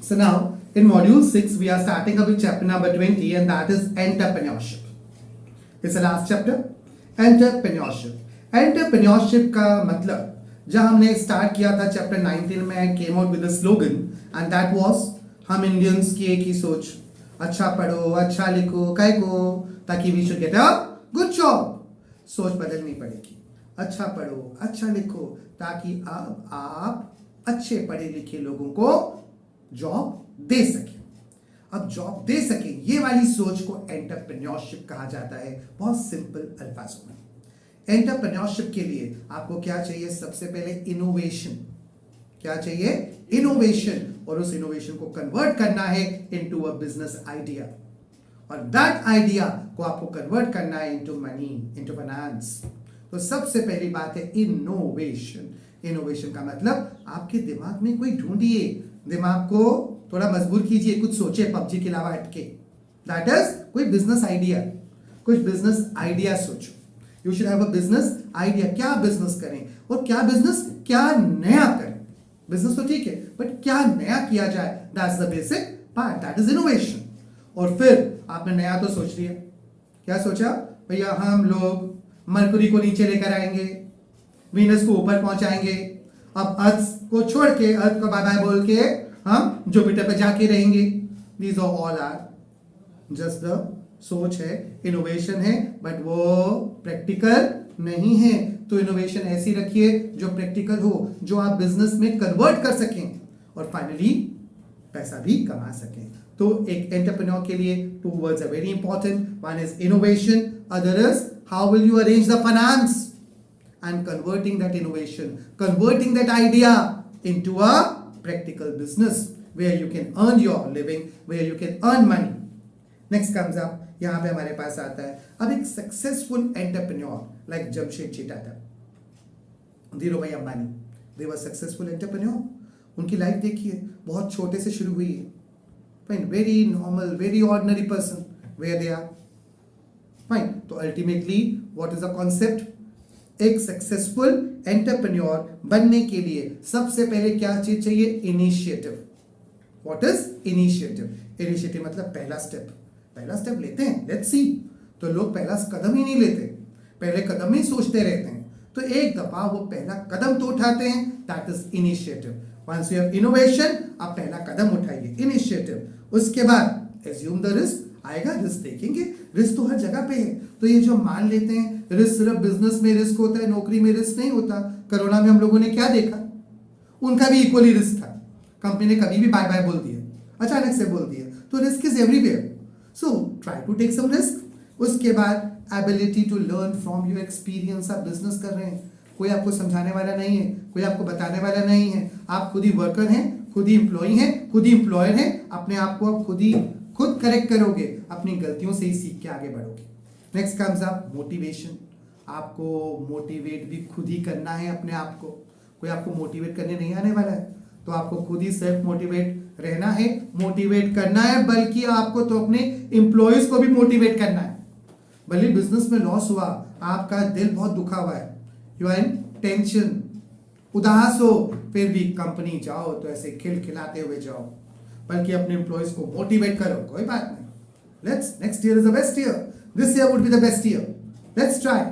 So now in module 6 we are starting up with chapter number 20 and that is entrepreneurship. It's the last chapter. Entrepreneurship. Entrepreneurship का मतलब जब हमने start किया था chapter 19 में I came out with a slogan and that was हम Indians की एक ही सोच, अच्छा पढ़ो अच्छा लिखो काय को ताकि we should get a good job. सोच बदलनी पड़ेगी, अच्छा पढ़ो अच्छा लिखो ताकि अब आप अच्छे पढ़े लिखे लोगों को जॉब दे सके. अब जॉब दे सके ये वाली सोच को एंटरप्रेन्योरशिप कहा जाता है. बहुत सिंपल अल्फाजों में एंटरप्रेन्योरशिप के लिए आपको क्या चाहिए? सबसे पहले इनोवेशन. क्या चाहिए? इनोवेशन. और उस इनोवेशन को कन्वर्ट करना है इनटू अ बिजनेस आइडिया और दैट आइडिया को आपको कन्वर्ट करना है इनटू मनी, इनटू फाइनेंस. तो सबसे पहली बात है इनोवेशन. इनोवेशन का मतलब आपके दिमाग में कोई ढूंढिए, दिमाग को थोड़ा मजबूर कीजिए, कुछ सोचे पबजी के अलावा हटके. दैट इज कोई बिजनेस आइडिया, कुछ बिजनेस आइडिया सोचो. You should have a business idea. क्या बिजनेस करें और क्या बिजनेस क्या नया करें. बिजनेस तो ठीक है बट क्या नया किया जाए, that's the basic part, that is innovation. और फिर आपने नया तो सोच लिया. क्या सोचा? भैया हम लोग मरकुरी को नीचे लेकर आएंगे, वीनस को ऊपर पहुंचाएंगे, अब अर्थ को छोड़ के अर्थ को बाय बाय बोल के हम जुपिटर पे जाके रहेंगे. These all are just the सोच है, इनोवेशन है बट वो प्रैक्टिकल नहीं है. तो इनोवेशन ऐसी रखिए जो प्रैक्टिकल हो, जो आप बिजनेस में कन्वर्ट कर सकें और फाइनली पैसा भी कमा सकें. तो एक एंटरप्रेन्योर के लिए two words are very important. One is innovation, other is how will you arrange the finance and converting that innovation, converting that idea into a practical business where you can earn your living, where you can earn money. Next comes up, यहाँ पे हमारे पास आता है अब एक successful entrepreneur like Jamshedji Tata, Dhirubhai Ambani. they were successful entrepreneur. उनकी life देखिए, बहुत छोटे से शुरू हुई है. Fine, very normal, very ordinary person where they are. Fine. तो ultimately what is the concept? एक सक्सेसफुल एंटरप्रेन्योर बनने के लिए सबसे पहले क्या चीज चाहिए? Initiative. What is initiative? Initiative मतलब पहला स्टेप. पहला स्टेप लेते हैं, लेट्स सी. तो लोग पहला कदम ही नहीं लेते, पहले कदम ही सोचते रहते हैं. तो एक दफा वो पहला कदम तो उठाते हैं, that is initiative. Once you have innovation, आप पहला कदम उठाइए, इनिशिएटिव. उसके बाद एज्यूम द रिस्क. आएगा रिस्क, देखेंगे रिस्क तो हर जगह पे है. तो ये जो मान लेते हैं रिस्क सिर्फ बिजनेस में रिस्क होता है, नौकरी में रिस्क नहीं होता. कोरोना में हम लोगों ने क्या देखा? उनका भी इक्वली रिस्क था. कंपनी ने कभी भी बाय बाय बोल दिया, अचानक से बोल दिया. तो risk is everywhere. So try to take some risk. उसके बाद ability to learn from your experience. आप बिजनेस कर रहे हैं, कोई आपको समझाने वाला नहीं है, कोई आपको बताने वाला नहीं है. आप खुद ही वर्कर हैं, खुद ही एम्प्लॉय हैं, खुद ही एम्प्लॉयर हैं. अपने आप को आप खुद करेक्ट करोगे, अपनी गलतियों से ही सीख के आगे बढ़ोगे. Next comes up motivation. आपको मोटिवेट भी खुद ही करना है अपने आप को. कोई आपको मोटिवेट करने नहीं आने वाला है. तो आपको खुद ही सेल्फ मोटिवेट रहना है, मोटिवेट करना है. बल्कि आपको तो अपने एम्प्लॉयज को भी मोटिवेट करना है. भले बिजनेस में लॉस हुआ, आपका दिल बहुत दुखा हुआ है, यू आर इन टेंशन, उदास हो, फिर भी कंपनी जाओ तो ऐसे खिलखिलाते हुए जाओ, बल्कि अपने एम्प्लॉयज को मोटिवेट करो. कोई बात नहीं, let's next year is the best year, this year would be the best year, let's try.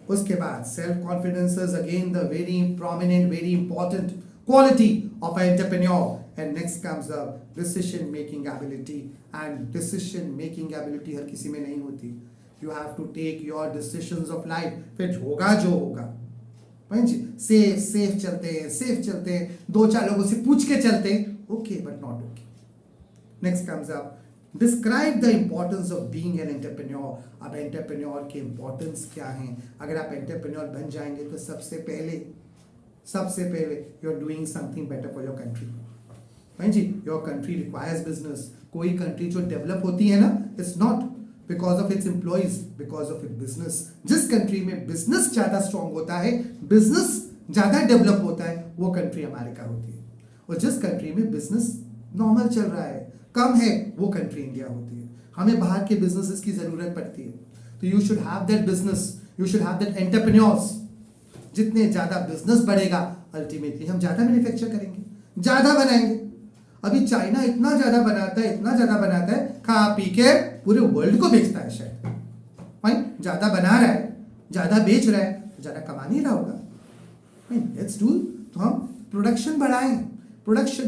उसके बाद self confidence is again the very prominent, very important quality of an entrepreneur. And next comes the decision making ability. And decision making ability हर किसी में नहीं होती. You have to take your decisions of life. फिर होगा जो होगा. Safe चलते हैं, दो चार लोगों से पूछ के चलते हैं, okay but not okay. Next comes up describe the importance of being an entrepreneur. अब एंटरप्रेन्योर के इंपॉर्टेंस क्या हैं? अगर आप एंटरप्रेन्योर बन जाएंगे तो सबसे पहले you are doing something better for your country. भाई जी, योर कंट्री रिक्वायर्स बिजनेस. कोई कंट्री जो डेवलप होती है ना, it's not because of its employees, because of it business. जिस कंट्री में बिजनेस ज्यादा स्ट्रांग होता है, बिजनेस ज्यादा डेवलप होता है, वो कंट्री अमेरिका होती है. और जिस कंट्री में बिजनेस नॉर्मल चल रहा है, कम है, वो कंट्री इंडिया होती है. हमें बाहर के बिजनेसेस की जरूरत पड़ती है. तो you should have that business, you should have that entrepreneurs. जितने ज्यादा बिजनेस बढ़ेगा, अल्टीमेटली हम ज्यादा मैन्युफैक्चर करेंगे, ज्यादा बनाएंगे. अभी चाइना इतना ज्यादा बनाता है, खा पी के पूरे वर्ल्ड को बेचता है शायद। फाइन, ज्यादा बना रहा है, ज्यादा बेच रहा है, ज्यादा कमा नहीं रहा होगा। फाइन, लेट्स डू, तो हम प्रोडक्शन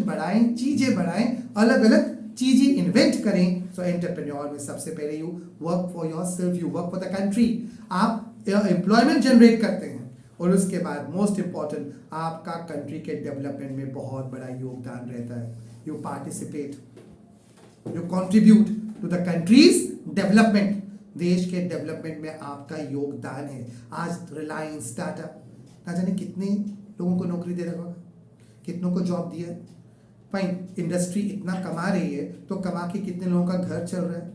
बढ़ाएं, चीजें बढ़ाएं, अलग अलग चीजें इन्वेंट करें। सो एंटरप्रेन्योर में सबसे पहले you work for yourself, you work for the country, आप एम्प्लॉयमेंट जनरेट करते हैं, और उसके बाद मोस्ट इंपॉर्टेंट, आपका कंट्री के डेवलपमेंट में बहुत बड़ा योगदान रहता है। You participate, you contribute to the country's development, देश के डेवलपमेंट में आपका योगदान है। आज रिलायंस, टाटा, ना जाने कितने लोगों को नौकरी दे रहा होगा, कितनों को जॉब दिया है। फाइन, इंडस्ट्री इतना कमा रही है तो कमा के कितने लोगों का घर चल रहा है।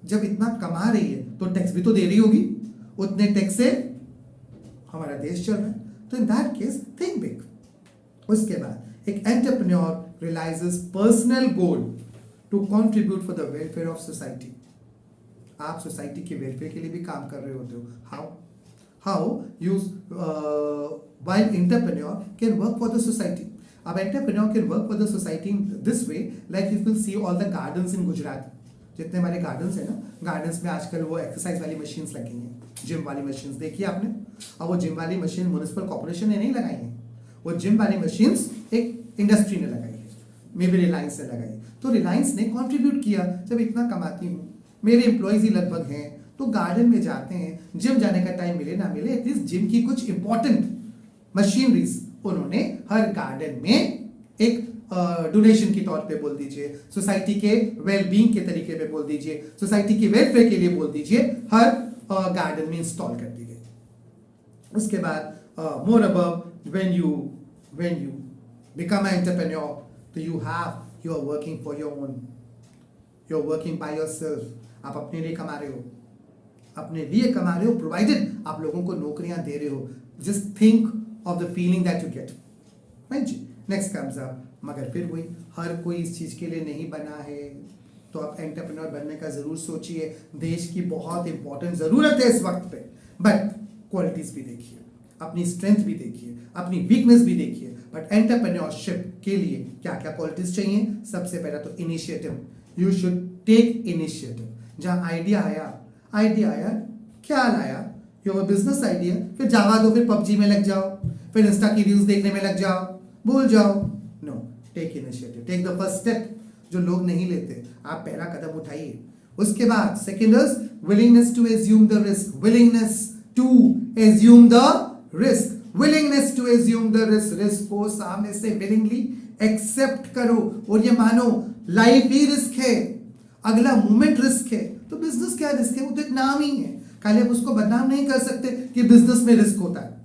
जब इतना कमा रही है तो टैक्स भी तो दे रही होगी, उतने टैक्स से हमारा देश चल रहा है। तो in that case think big. उसके बाद एक entrepreneur realizes personal goal to contribute for the welfare of society. आप सोसाइटी के वेलफेयर के लिए भी काम कर रहे होते हो। How you while entrepreneur can work for the society. अब entrepreneur can work for the society in this way, like you will see all the gardens in Gujarat. जितने हमारे गार्डन्स है ना, गार्डन्स में आजकल वो एक्सरसाइज वाली मशीन्स लगी हैं, जिम वाली मशीन्स देखी आपने। अब वो जिम वाली मशीन म्युनिसिपल कॉर्पोरेशन ने नहीं लगाई है, वो जिम वाली मशीन्स एक इंडस्ट्री ने लगाई है, मे बी रिलायंस ने लगाई। तो रिलायंस ने कॉन्ट्रीब्यूट किया, जब इतना कमाती हूँ, मेरे एम्प्लॉयज ही लगभग हैं, तो गार्डन में जाते हैं, जिम जाने का टाइम मिले ना मिले, एटलीस्ट जिम की कुछ इंपॉर्टेंट मशीनरीज उन्होंने हर गार्डन में एक डोनेशन के तौर पे बोल दीजिए, सोसाइटी के वेलबींग के तरीके पे बोल दीजिए, सोसाइटी के वेलफेयर के लिए बोल दीजिए, हर गार्डन में इंस्टॉल कर दी गई। उसके बाद more above when you become an entrepreneur, तो you are working for your own, you are working by yourself. आप अपने लिए कमा रहे हो, प्रोवाइडेड आप लोगों को नौकरियां दे रहे हो। Just think of the feeling that you get, right जी। Next comes up, मगर फिर वही, हर कोई इस चीज के लिए नहीं बना है, तो आप एंटरप्रेन्योर बनने का जरूर सोचिए। देश की बहुत इंपॉर्टेंट जरूरत है इस वक्त पे, बट क्वालिटीज भी देखिए, अपनी स्ट्रेंथ भी देखिए, अपनी वीकनेस भी देखिए। बट एंटरप्रेन्योरशिप के लिए क्या क्या क्वालिटीज चाहिए? सबसे पहला तो initiative, you should take initiative. जहां आइडिया आया, ख्याल आया, योर बिजनेस आइडिया, फिर जावा दो, फिर पबजी में लग जाओ, फिर इंस्टा की रील्स देखने में लग जाओ, भूल जाओ। No, take initiative, take the first step, जो लोग नहीं लेते, आप पहला कदम उठाइए। उसके बाद second is willingness to assume the risk, risk को सामने से विलिंगली एक्सेप्ट करो, और ये मानो लाइफ ही रिस्क है, अगला मूवमेंट रिस्क है। तो बिजनेस क्या रिस्क है? वो तो एक नाम ही है, खाली आप उसको बदनाम नहीं कर सकते कि बिजनेस में रिस्क होता है।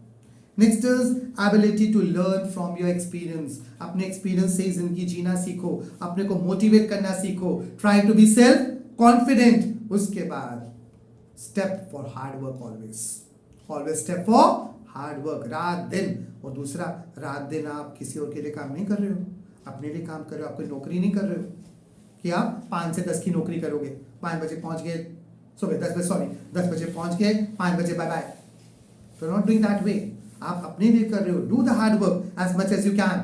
Next is ability to learn from your experience, अपने एक्सपीरियंस से जिंदगी जीना सीखो, अपने को मोटिवेट करना सीखो, try to be self confident. उसके बाद step for hard work, always step for hard work, रात दिन। और दूसरा, रात दिन आप किसी और के लिए काम नहीं कर रहे हो, अपने लिए काम कर रहे हो, आप कोई नौकरी नहीं कर रहे हो कि आप 5 से 10 की नौकरी करोगे, 5 बजे पहुंच गए, 10 बजे पहुंच गए, 5 बजे बाय बाय। तो नॉट डूइंग दैट वे, आप अपने लिए कर रहे हो, do the hard work as much as you can.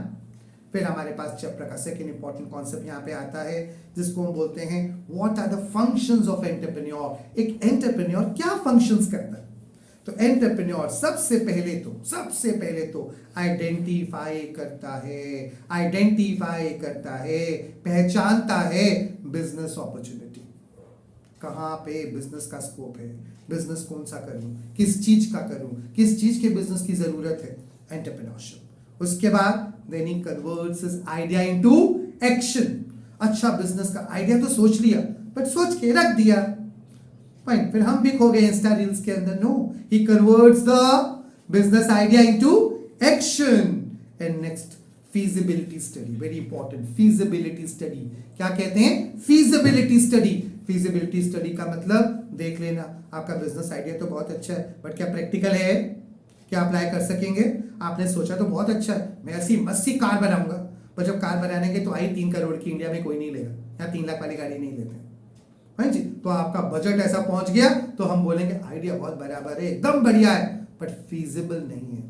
फिर हमारे पास चैप्टर का सेकंड इंपॉर्टेंट कॉन्सेप्ट यहाँ पे आता है, जिसको हम बोलते हैं what are the functions of entrepreneur. एक एंटरप्रेन्योर क्या फंक्शंस करता है? तो एंटरप्रेन्योर सबसे पहले तो आइडेंटिफाई करता है, पहचानता है बिजनेस अपॉर्चुनिटी, कहाँ पे बिजनेस का स्कोप है, बिजनेस कौन सा करूं, किस चीज का करूं, किस चीज के बिजनेस की जरूरत है, एंटरप्रेन्योरशिप। उसके बाद then he converts his idea into action. अच्छा, बिजनेस का आइडिया तो सोच लिया, बट सोच के रख दिया, फाइन, फिर हम भी खो गए इंस्टा रील्स के अंदर। No, he converts the business idea into action. And next, feasibility study, very important. Feasibility study क्या कहते हैं? फीजिबिलिटी स्टडी का मतलब देख लेना, आपका बिजनेस आइडिया तो बहुत अच्छा है, बट क्या प्रैक्टिकल है? क्या अप्लाई कर सकेंगे? आपने सोचा तो बहुत अच्छा है, मैं ऐसी मस्ती कार बनाऊंगा, पर जब कार बनाने के तो आई 3 करोड़ की इंडिया में कोई नहीं लेगा, या 3 लाख वाली गाड़ी नहीं लेते, हाँ जी। तो आपका बजट ऐसा पहुंच गया तो हम बोलेंगे आइडिया बहुत बराबर है, एकदम बढ़िया है, बट फीजिबल नहीं है।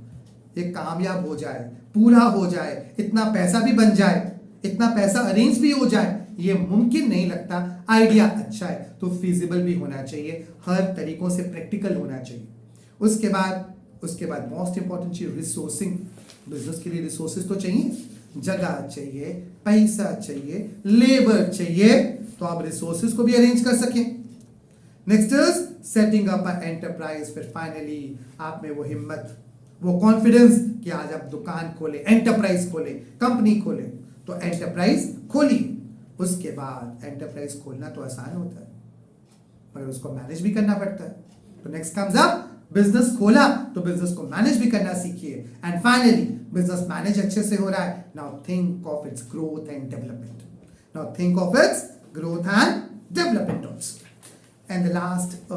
ये कामयाब हो जाए, पूरा हो जाए, इतना पैसा भी बन जाए, इतना पैसा अरेंज भी हो जाए ये मुमकिन नहीं लगता। आइडिया अच्छा है तो फिजिबल भी होना चाहिए, हर तरीकों से प्रैक्टिकल होना चाहिए। उसके बाद मोस्ट इंपॉर्टेंट चीज रिसोर्सिंग। बिजनेस के लिए रिसोर्सेज तो चाहिए, जगह चाहिए, पैसा चाहिए, लेबर चाहिए, तो आप रिसोर्सेज को भी अरेंज कर सकें। Next is setting up a enterprise. फिर फाइनली आप में वो हिम्मत, वो कॉन्फिडेंस कि आज आप दुकान खोले, एंटरप्राइज खोले, कंपनी खोले। तो एंटरप्राइज खोली, उसके बाद एंटरप्राइज खोलना तो आसान होता है मगर उसको मैनेज भी करना पड़ता है। तो नेक्स्ट कम्स अप बिजनेस खोला तो बिजनेस को मैनेज भी करना सीखिए। एंड फाइनली बिजनेस मैनेज अच्छे से हो रहा है, now think of its growth and development. Now think of its growth and development also. And the last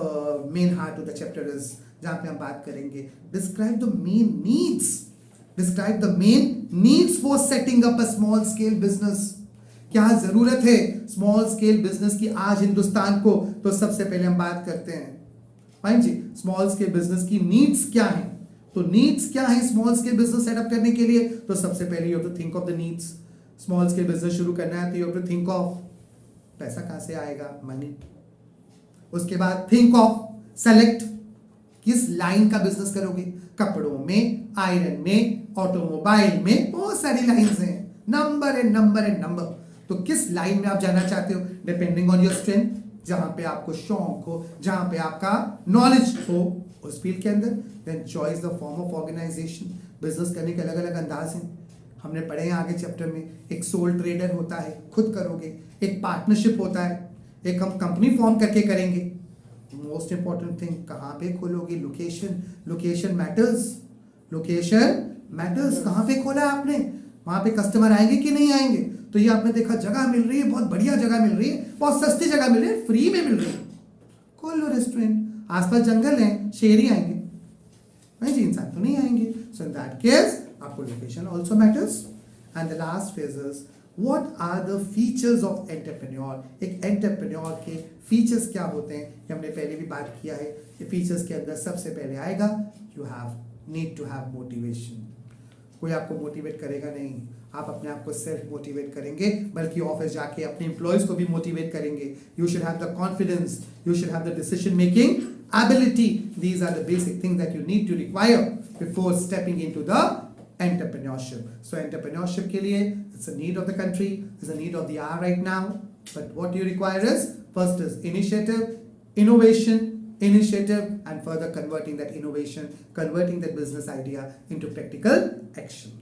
main heart of the chapter is जहां पे हम बात करेंगे describe the main needs. Describe the main needs for setting up a small scale business. क्या जरूरत है small scale business की आज हिंदुस्तान को? तो सबसे पहले हम बात करते हैं फाइन जी, स्मॉल स्केल बिजनेस की नीड्स क्या हैं। तो नीड्स क्या है स्मॉल स्केल बिजनेस सेटअप करने के लिए? तो सबसे पहले you have to think of the needs. Small scale business शुरू करना है तो you have to think of पैसा कहां से आएगा, मनी। उसके बाद थिंक ऑफ सेलेक्ट, किस लाइन का बिजनेस करोगे, कपड़ों में, आयरन में, ऑटोमोबाइल में, बहुत सारी लाइंस हैं, number and number and number. तो किस लाइन में आप जाना चाहते हो डिपेंडिंग ऑन योर स्ट्रेंथ, जहां पे आपको शौक हो, जहां पे आपका नॉलेज हो उस फील्ड के अंदर। Then choice the form of organization. Business करने के अलग अलग अंदाज हैं, हमने पढ़े हैं आगे चैप्टर में। एक सोल ट्रेडर होता है, खुद करोगे, एक पार्टनरशिप होता है, एक हम कंपनी फॉर्म करके करेंगे। मोस्ट इंपॉर्टेंट थिंग कहां पे खोलोगे, location. Location matters, location matters. कहां पे खोला है आपने, वहां पे कस्टमर आएंगे कि नहीं आएंगे। तो ये आपने देखा जगह मिल रही है, बहुत बढ़िया जगह मिल रही है, बहुत सस्ती जगह मिल रही है, फ्री में मिल रही है, खोल लो रेस्टोरेंट। आसपास जंगल है, शेर ही आएंगे, नहीं जी, इंसान तो नहीं आएंगे। सो इन दैट केस आपको location also matters. And the last phase is what are the features of entrepreneur. एक एंटरप्रेन्योर के फीचर्स क्या होते हैं, ये हमने पहले भी बात किया है। ये फीचर्स के अंदर सबसे पहले आएगा you have need to have motivation. कोई आपको मोटिवेट करेगा नहीं, आप अपने आप को सेल्फ मोटिवेट करेंगे, बल्कि ऑफिस जाके अपने एम्प्लॉयज को भी मोटिवेट करेंगे। You should have the confidence, you should have the decision making ability. These are the basic things that you need to require before stepping into the entrepreneurship. So entrepreneurship के लिए it's a need of the country, it's a need of the hour right now. But what you require is first is initiative, innovation, and further converting that innovation, converting that business idea into practical action.